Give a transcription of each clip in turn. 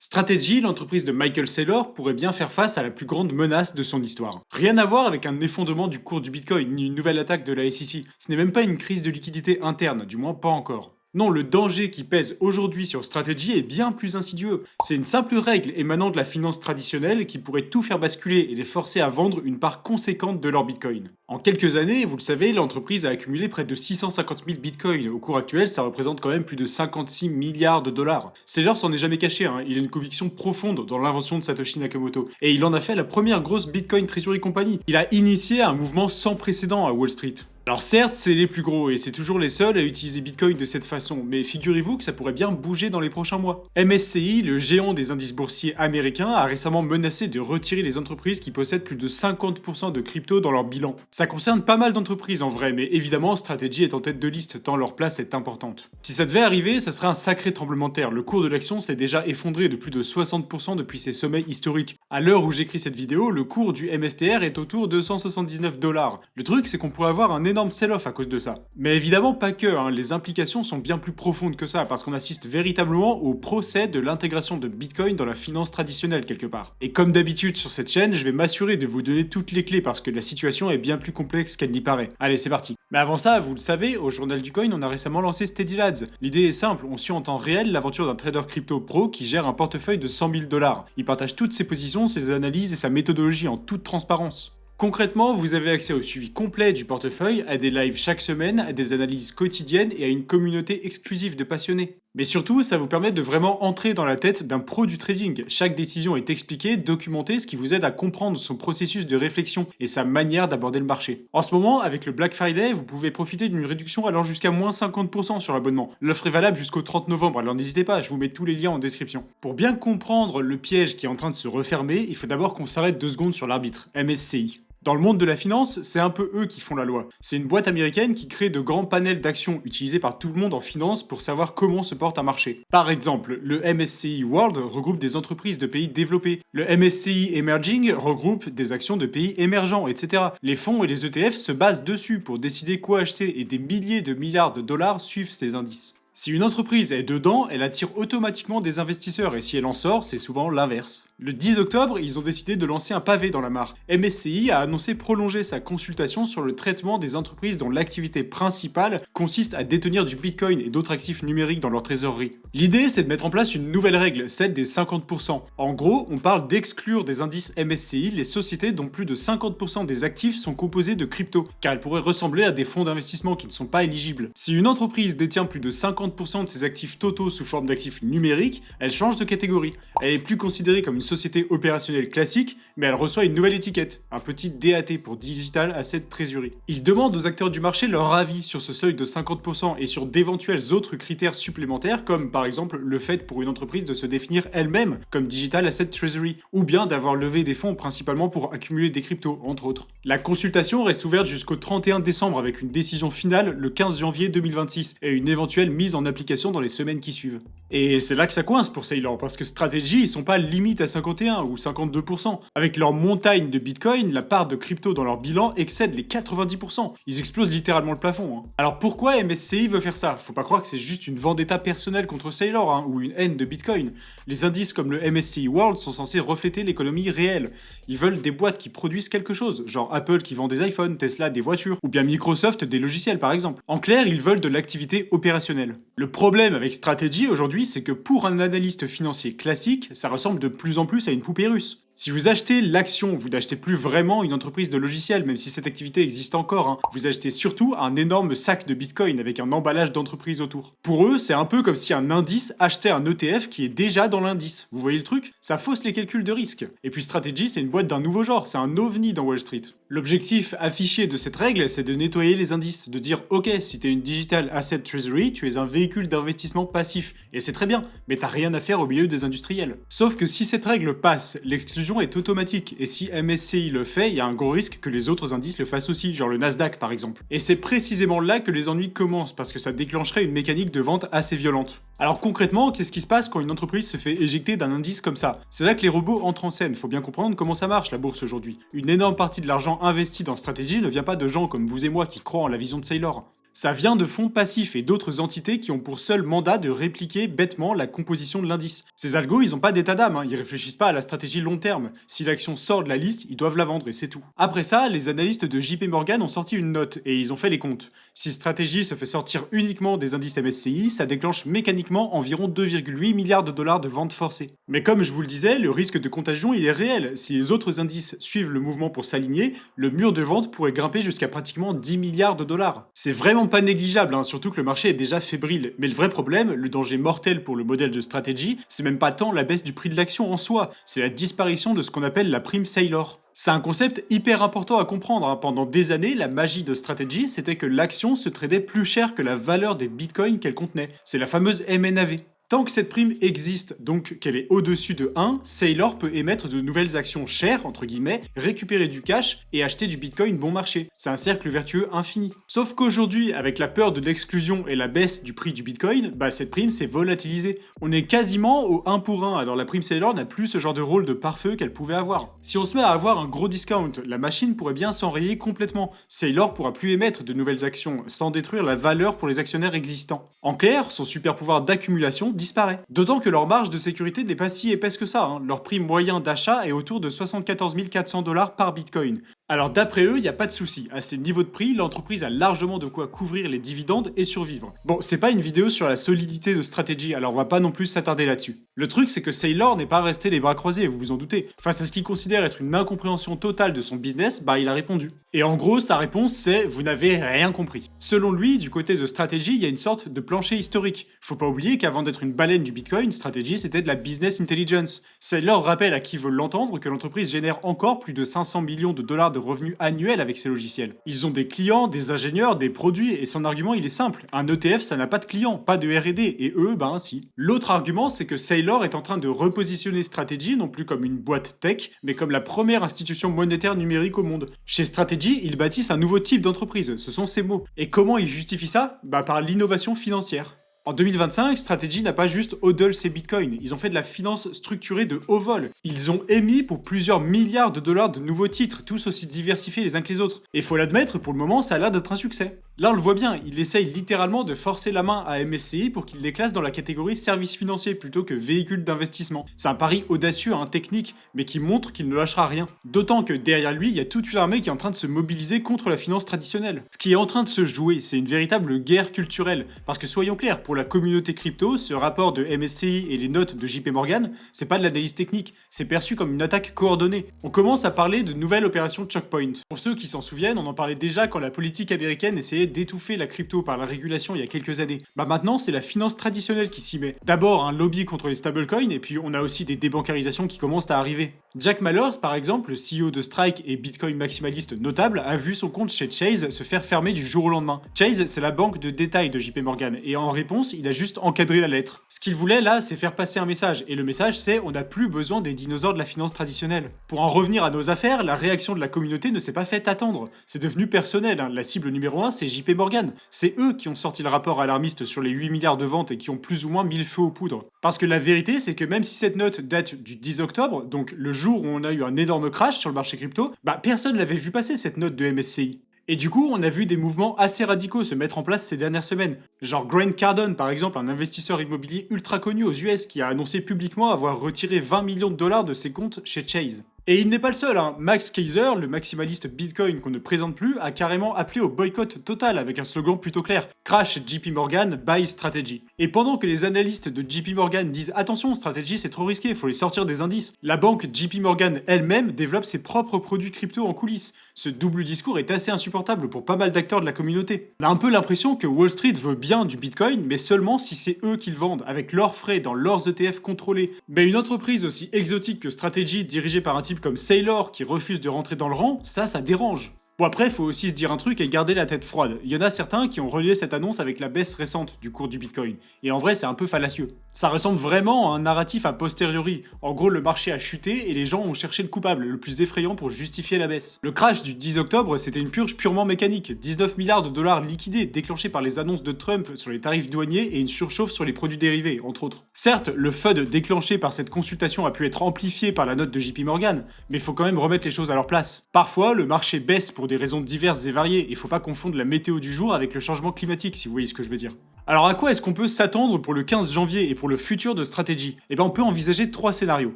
Strategy, l'entreprise de Michael Saylor, pourrait bien faire face à la plus grande menace de son histoire. Rien à voir avec un effondrement du cours du Bitcoin, ni une nouvelle attaque de la SEC. Ce n'est même pas une crise de liquidité interne, du moins pas encore. Non, le danger qui pèse aujourd'hui sur Strategy est bien plus insidieux. C'est une simple règle émanant de la finance traditionnelle qui pourrait tout faire basculer et les forcer à vendre une part conséquente de leur Bitcoin. En quelques années, vous le savez, l'entreprise a accumulé près de 650 000 Bitcoins. Au cours actuel, ça représente quand même plus de 56 milliards de dollars. Saylor s'en est jamais caché, il a une conviction profonde dans l'invention de Satoshi Nakamoto. Et il en a fait la première grosse Bitcoin Treasury Company. Il a initié un mouvement sans précédent à Wall Street. Alors certes, c'est les plus gros et c'est toujours les seuls à utiliser Bitcoin de cette façon, mais figurez-vous que ça pourrait bien bouger dans les prochains mois. MSCI, le géant des indices boursiers américains, a récemment menacé de retirer les entreprises qui possèdent plus de 50% de crypto dans leur bilan. Ça concerne pas mal d'entreprises en vrai, mais évidemment Strategy est en tête de liste tant leur place est importante. Si ça devait arriver, ça serait un sacré tremblement de terre. Le cours de l'action s'est déjà effondré de plus de 60% depuis ses sommets historiques. À l'heure où j'écris cette vidéo, le cours du MSTR est autour de 179 $. Le truc, c'est qu'on pourrait avoir un énorme sell-off à cause de ça. Mais évidemment pas que, les implications sont bien plus profondes que ça, parce qu'on assiste véritablement au procès de l'intégration de Bitcoin dans la finance traditionnelle quelque part. Et comme d'habitude sur cette chaîne, je vais m'assurer de vous donner toutes les clés parce que la situation est bien plus complexe qu'elle n'y paraît. Allez, c'est parti. Mais avant ça, vous le savez, au journal du coin, on a récemment lancé Steady Lads. L'idée est simple, on suit en temps réel l'aventure d'un trader crypto pro qui gère un portefeuille de 100 000 $. Il partage toutes ses positions, ses analyses et sa méthodologie en toute transparence. Concrètement, vous avez accès au suivi complet du portefeuille, à des lives chaque semaine, à des analyses quotidiennes et à une communauté exclusive de passionnés. Mais surtout, ça vous permet de vraiment entrer dans la tête d'un pro du trading. Chaque décision est expliquée, documentée, ce qui vous aide à comprendre son processus de réflexion et sa manière d'aborder le marché. En ce moment, avec le Black Friday, vous pouvez profiter d'une réduction allant jusqu'à moins 50% sur l'abonnement. L'offre est valable jusqu'au 30 novembre, alors n'hésitez pas, je vous mets tous les liens en description. Pour bien comprendre le piège qui est en train de se refermer, il faut d'abord qu'on s'arrête 2 secondes sur l'arbitre, MSCI. Dans le monde de la finance, c'est un peu eux qui font la loi. C'est une boîte américaine qui crée de grands panels d'actions utilisés par tout le monde en finance pour savoir comment se porte un marché. Par exemple, le MSCI World regroupe des entreprises de pays développés. Le MSCI Emerging regroupe des actions de pays émergents, etc. Les fonds et les ETF se basent dessus pour décider quoi acheter et des milliers de milliards de dollars suivent ces indices. Si une entreprise est dedans, elle attire automatiquement des investisseurs et si elle en sort, c'est souvent l'inverse. Le 10 octobre, ils ont décidé de lancer un pavé dans la mare. MSCI a annoncé prolonger sa consultation sur le traitement des entreprises dont l'activité principale consiste à détenir du Bitcoin et d'autres actifs numériques dans leur trésorerie. L'idée, c'est de mettre en place une nouvelle règle, celle des 50%. En gros, on parle d'exclure des indices MSCI les sociétés dont plus de 50% des actifs sont composés de crypto, car elles pourraient ressembler à des fonds d'investissement qui ne sont pas éligibles. Si une entreprise détient plus de 50% de ses actifs totaux sous forme d'actifs numériques, elle change de catégorie. Elle est plus considérée comme une société opérationnelle classique, mais elle reçoit une nouvelle étiquette, un petit DAT pour Digital Asset Treasury. Ils demandent aux acteurs du marché leur avis sur ce seuil de 50% et sur d'éventuels autres critères supplémentaires, comme par exemple le fait pour une entreprise de se définir elle-même comme Digital Asset Treasury, ou bien d'avoir levé des fonds principalement pour accumuler des cryptos, entre autres. La consultation reste ouverte jusqu'au 31 décembre avec une décision finale le 15 janvier 2026 et une éventuelle mise en application dans les semaines qui suivent. Et c'est là que ça coince pour Saylor, parce que Strategy, ils sont pas limite à 51 ou 52%. Avec leur montagne de Bitcoin, la part de crypto dans leur bilan excède les 90%. Ils explosent littéralement le plafond. Alors pourquoi MSCI veut faire ça? Faut pas croire que c'est juste une vendetta personnelle contre Saylor, ou une haine de Bitcoin. Les indices comme le MSCI World sont censés refléter l'économie réelle. Ils veulent des boîtes qui produisent quelque chose, genre Apple qui vend des iPhones, Tesla des voitures, ou bien Microsoft des logiciels par exemple. En clair, ils veulent de l'activité opérationnelle. Le problème avec Strategy aujourd'hui, c'est que pour un analyste financier classique, ça ressemble de plus en plus à une poupée russe. Si vous achetez l'action, vous n'achetez plus vraiment une entreprise de logiciels, même si cette activité existe encore. Vous achetez surtout un énorme sac de Bitcoin avec un emballage d'entreprise autour. Pour eux, c'est un peu comme si un indice achetait un ETF qui est déjà dans l'indice. Vous voyez le truc? Ça fausse les calculs de risque. Et puis Strategy, c'est une boîte d'un nouveau genre, c'est un ovni dans Wall Street. L'objectif affiché de cette règle, c'est de nettoyer les indices, de dire ok, si t'es une Digital Asset Treasury, tu es un véhicule d'investissement passif. Et c'est très bien, mais t'as rien à faire au milieu des industriels. Sauf que si cette règle passe, l'exclusion est automatique, et si MSCI le fait, il y a un gros risque que les autres indices le fassent aussi, genre le Nasdaq par exemple. Et c'est précisément là que les ennuis commencent, parce que ça déclencherait une mécanique de vente assez violente. Alors concrètement, qu'est-ce qui se passe quand une entreprise se fait éjecter d'un indice comme ça? C'est là que les robots entrent en scène, faut bien comprendre comment ça marche la bourse aujourd'hui. Une énorme partie de l'argent investi dans Strategy ne vient pas de gens comme vous et moi qui croient en la vision de Saylor. Ça vient de fonds passifs et d'autres entités qui ont pour seul mandat de répliquer bêtement la composition de l'indice. Ces algos, ils ont pas d'état d'âme, ils réfléchissent pas à la stratégie long terme. Si l'action sort de la liste, ils doivent la vendre et c'est tout. Après ça, les analystes de JP Morgan ont sorti une note et ils ont fait les comptes. Si Strategy se fait sortir uniquement des indices MSCI, ça déclenche mécaniquement environ 2,8 milliards de dollars de ventes forcées. Mais comme je vous le disais, le risque de contagion il est réel. Si les autres indices suivent le mouvement pour s'aligner, le mur de vente pourrait grimper jusqu'à pratiquement 10 milliards de dollars. C'est vraiment pas négligeable, surtout que le marché est déjà fébrile. Mais le vrai problème, le danger mortel pour le modèle de Strategy, c'est même pas tant la baisse du prix de l'action en soi, c'est la disparition de ce qu'on appelle la prime Saylor. C'est un concept hyper important à comprendre. Pendant des années, la magie de Strategy, c'était que l'action se tradait plus cher que la valeur des bitcoins qu'elle contenait. C'est la fameuse MNAV. Tant que cette prime existe, donc qu'elle est au-dessus de 1, Saylor peut émettre de nouvelles actions chères, entre guillemets, récupérer du cash et acheter du bitcoin bon marché. C'est un cercle vertueux infini. Sauf qu'aujourd'hui, avec la peur de l'exclusion et la baisse du prix du bitcoin, cette prime s'est volatilisée. On est quasiment au 1 pour 1, alors la prime Saylor n'a plus ce genre de rôle de pare-feu qu'elle pouvait avoir. Si on se met à avoir un gros discount, la machine pourrait bien s'enrayer complètement. Saylor pourra plus émettre de nouvelles actions sans détruire la valeur pour les actionnaires existants. En clair, son super pouvoir d'accumulation disparaît. D'autant que leur marge de sécurité n'est pas si épaisse que ça. Leur prix moyen d'achat est autour de 74 400 dollars par bitcoin. Alors d'après eux, il n'y a pas de souci. À ces niveaux de prix, l'entreprise a largement de quoi couvrir les dividendes et survivre. Bon, c'est pas une vidéo sur la solidité de Strategy, alors on va pas non plus s'attarder là-dessus. Le truc, c'est que Saylor n'est pas resté les bras croisés, vous vous en doutez. Face à ce qu'il considère être une incompréhension totale de son business, il a répondu. Et en gros, sa réponse c'est « vous n'avez rien compris ». Selon lui, du côté de Strategy, il y a une sorte de plancher historique. Faut pas oublier qu'avant d'être une baleine du Bitcoin, Strategy c'était de la business intelligence. Saylor rappelle à qui veut l'entendre que l'entreprise génère encore plus de 500 millions de dollars de revenus annuels avec ses logiciels. Ils ont des clients, des ingénieurs, des produits, et son argument il est simple. Un ETF ça n'a pas de clients, pas de R&D, et eux, si. L'autre argument c'est que Saylor est en train de repositionner Strategy non plus comme une boîte tech, mais comme la première institution monétaire numérique au monde. Chez Strategy, ils bâtissent un nouveau type d'entreprise, ce sont ces mots. Et comment ils justifient ça ? Par l'innovation financière. En 2025, Strategy n'a pas juste hodl ses bitcoins, ils ont fait de la finance structurée de haut vol. Ils ont émis pour plusieurs milliards de dollars de nouveaux titres, tous aussi diversifiés les uns que les autres. Et faut l'admettre, pour le moment, ça a l'air d'être un succès. Là, on le voit bien, il essaye littéralement de forcer la main à MSCI pour qu'il les classe dans la catégorie services financiers plutôt que véhicules d'investissement. C'est un pari audacieux, technique, mais qui montre qu'il ne lâchera rien. D'autant que derrière lui, il y a toute une armée qui est en train de se mobiliser contre la finance traditionnelle. Ce qui est en train de se jouer, c'est une véritable guerre culturelle. Parce que soyons clairs, pour la communauté crypto, ce rapport de MSCI et les notes de JP Morgan, c'est pas de l'analyse technique, c'est perçu comme une attaque coordonnée. On commence à parler de nouvelle opération Chokepoint. Pour ceux qui s'en souviennent, on en parlait déjà quand la politique américaine essayait d'étouffer la crypto par la régulation il y a quelques années. Maintenant, c'est la finance traditionnelle qui s'y met. D'abord un lobby contre les stablecoins, et puis on a aussi des débancarisations qui commencent à arriver. Jack Mallers, par exemple, le CEO de Strike et Bitcoin maximaliste notable, a vu son compte chez Chase se faire fermer du jour au lendemain. Chase, c'est la banque de détail de JP Morgan, et en réponse, il a juste encadré la lettre. Ce qu'il voulait là, c'est faire passer un message, et le message c'est on n'a plus besoin des dinosaures de la finance traditionnelle. Pour en revenir à nos affaires, la réaction de la communauté ne s'est pas fait attendre. C'est devenu personnel, La cible numéro 1, c'est JP Morgan. C'est eux qui ont sorti le rapport alarmiste sur les 8 milliards de ventes et qui ont plus ou moins mis le feu aux poudres. Parce que la vérité, c'est que même si cette note date du 10 octobre, donc le jour où on a eu un énorme crash sur le marché crypto, personne l'avait vu passer cette note de MSCI. Et du coup, on a vu des mouvements assez radicaux se mettre en place ces dernières semaines. Genre Grant Cardone, par exemple, un investisseur immobilier ultra connu aux US qui a annoncé publiquement avoir retiré 20 millions de dollars de ses comptes chez Chase. Et il n'est pas le seul, Max Keiser, le maximaliste Bitcoin qu'on ne présente plus, a carrément appelé au boycott total avec un slogan plutôt clair. Crash JP Morgan, buy Strategy. Et pendant que les analystes de JP Morgan disent attention, Strategy c'est trop risqué, faut les sortir des indices, la banque JP Morgan elle-même développe ses propres produits crypto en coulisses. Ce double discours est assez insupportable pour pas mal d'acteurs de la communauté. On a un peu l'impression que Wall Street veut bien du Bitcoin, mais seulement si c'est eux qui le vendent, avec leurs frais dans leurs ETF contrôlés. Mais une entreprise aussi exotique que Strategy, dirigée par un type comme Saylor qui refuse de rentrer dans le rang, ça dérange. Bon après, faut aussi se dire un truc et garder la tête froide. Il y en a certains qui ont relié cette annonce avec la baisse récente du cours du Bitcoin. Et en vrai, c'est un peu fallacieux. Ça ressemble vraiment à un narratif a posteriori. En gros, le marché a chuté et les gens ont cherché le coupable, le plus effrayant pour justifier la baisse. Le crash du 10 octobre, c'était une purge purement mécanique. 19 milliards de dollars liquidés, déclenchés par les annonces de Trump sur les tarifs douaniers et une surchauffe sur les produits dérivés, entre autres. Certes, le FUD déclenché par cette consultation a pu être amplifié par la note de JP Morgan, mais faut quand même remettre les choses à leur place. Parfois, le marché baisse pour pour des raisons diverses et variées, et faut pas confondre la météo du jour avec le changement climatique, si vous voyez ce que je veux dire. Alors à quoi est-ce qu'on peut s'attendre pour le 15 janvier et pour le futur de Strategy? Eh ben on peut envisager 3 scénarios.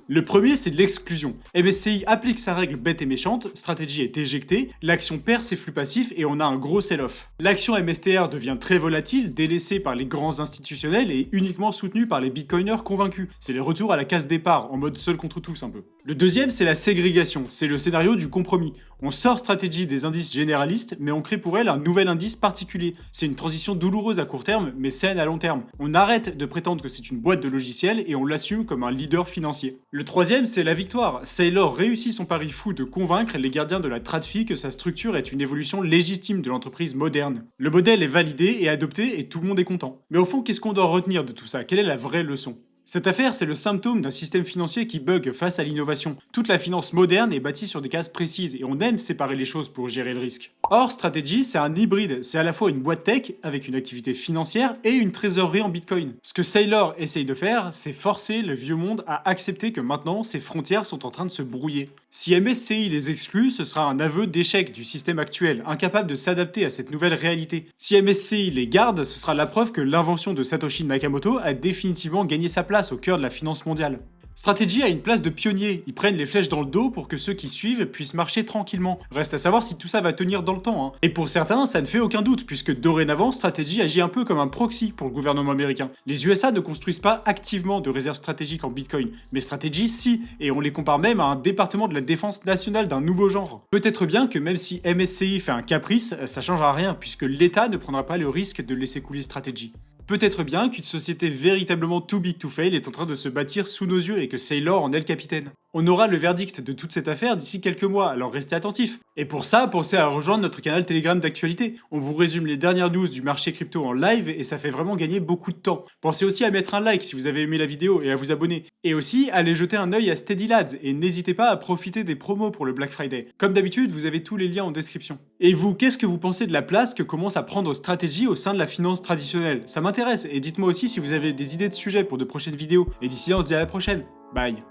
Le premier c'est de l'exclusion. MSCI applique sa règle bête et méchante, Strategy est éjectée, l'action perd ses flux passifs et on a un gros sell-off. L'action MSTR devient très volatile, délaissée par les grands institutionnels et uniquement soutenue par les bitcoiners convaincus. C'est le retour à la case départ, en mode seul contre tous un peu. Le deuxième c'est la ségrégation, c'est le scénario du compromis. On sort Strategy des indices généralistes, mais on crée pour elle un nouvel indice particulier. C'est une transition douloureuse à court terme, mais saine à long terme. On arrête de prétendre que c'est une boîte de logiciels et on l'assume comme un leader financier. Le troisième, c'est la victoire. Saylor réussit son pari fou de convaincre les gardiens de la TradFi que sa structure est une évolution légitime de l'entreprise moderne. Le modèle est validé et adopté et tout le monde est content. Mais au fond, qu'est-ce qu'on doit retenir de tout ça? Quelle est la vraie leçon? Cette affaire, c'est le symptôme d'un système financier qui bug face à l'innovation. Toute la finance moderne est bâtie sur des cases précises et on aime séparer les choses pour gérer le risque. Or, Strategy, c'est un hybride. C'est à la fois une boîte tech avec une activité financière et une trésorerie en bitcoin. Ce que Saylor essaye de faire, c'est forcer le vieux monde à accepter que maintenant, ces frontières sont en train de se brouiller. Si MSCI les exclut, ce sera un aveu d'échec du système actuel, incapable de s'adapter à cette nouvelle réalité. Si MSCI les garde, ce sera la preuve que l'invention de Satoshi Nakamoto a définitivement gagné sa place au cœur de la finance mondiale. Strategy a une place de pionnier, ils prennent les flèches dans le dos pour que ceux qui suivent puissent marcher tranquillement. Reste à savoir si tout ça va tenir dans le temps, hein. Et pour certains, ça ne fait aucun doute, puisque dorénavant, Strategy agit un peu comme un proxy pour le gouvernement américain. Les USA ne construisent pas activement de réserves stratégiques en Bitcoin, mais Strategy si, et on les compare même à un département de la défense nationale d'un nouveau genre. Peut-être bien que même si MSCI fait un caprice, ça changera rien, puisque l'État ne prendra pas le risque de laisser couler Strategy. Peut-être bien qu'une société véritablement too big to fail est en train de se bâtir sous nos yeux et que Saylor en est le capitaine. On aura le verdict de toute cette affaire d'ici quelques mois, alors restez attentifs. Et pour ça, pensez à rejoindre notre canal Telegram d'actualité. On vous résume les dernières news du marché crypto en live et ça fait vraiment gagner beaucoup de temps. Pensez aussi à mettre un like si vous avez aimé la vidéo et à vous abonner. Et aussi, allez jeter un œil à Steady Lads et n'hésitez pas à profiter des promos pour le Black Friday. Comme d'habitude, vous avez tous les liens en description. Et vous, qu'est-ce que vous pensez de la place que commence à prendre Strategy au sein de la finance traditionnelle? Ça m'intéresse et dites-moi aussi si vous avez des idées de sujets pour de prochaines vidéos. Et d'ici là, on se dit à la prochaine. Bye.